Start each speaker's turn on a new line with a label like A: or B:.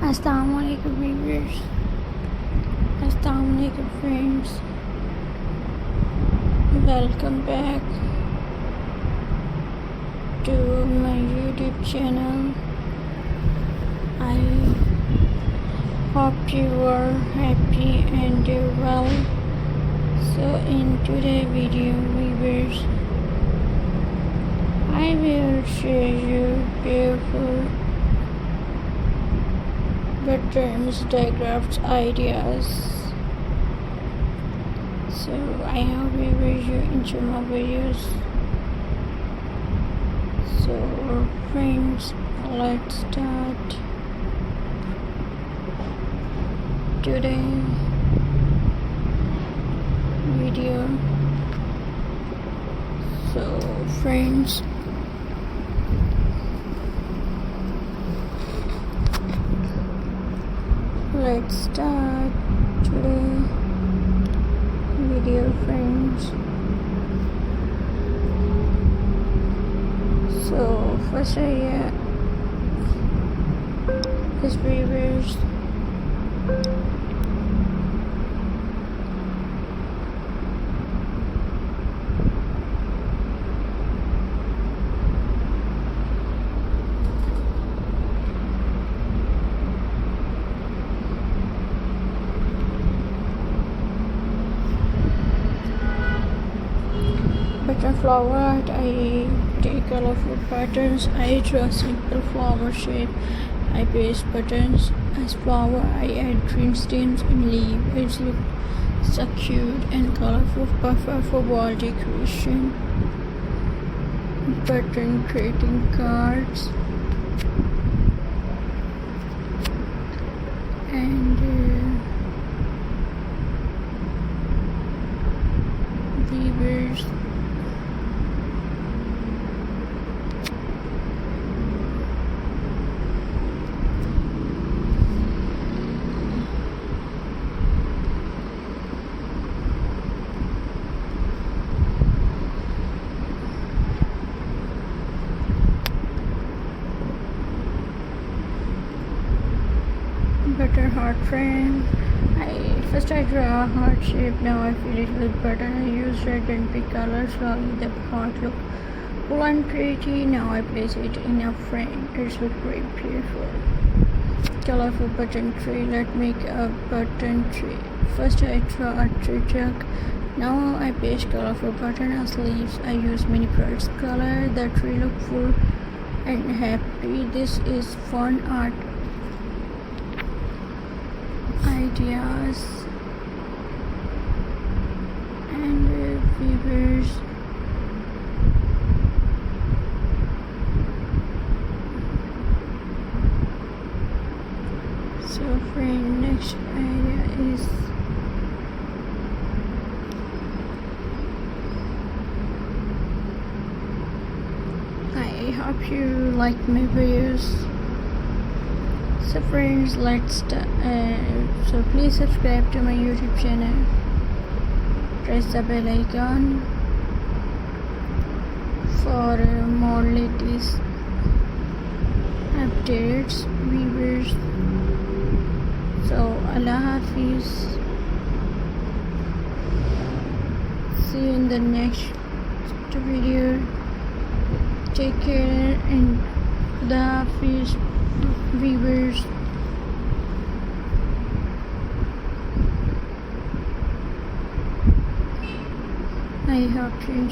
A: Assalamualaikum viewers. Assalamualaikum friends. Welcome back to my YouTube channel. I hope you are happy and well. So in today's video viewers, I will share you beautiful patterns, diagrams, ideas. So I hope you enjoy my videos. So friends, let's start today video. So friends, let's start today video friends. So first I is viewers, pattern flower art. I take colorful patterns. I draw simple flower shape. I paste patterns as flower. I add green stems and leaf. It looks so cute and colorful, perfect for wall decoration. Pattern creating cards and weavers. Butter heart frame. First I draw a heart shape. Now I fill it with butter. I use red and pink colors. Slowly the heart look full and pretty. Now I place it in a frame. It's look very beautiful. Colorful button tree. Let's make a button tree. First I draw a tree trunk. Now I paste colorful button as leaves. I use many birds color. The tree look full and happy. This is fun art ideas and viewers. So friend, next idea is I hope you like my videos. So friends, let's start. So please subscribe to my YouTube channel. Press the bell icon for more latest updates, viewers. So Allah Hafiz. See you in the next video. Take care and Allah Hafiz, viewers. I hope you enjoy.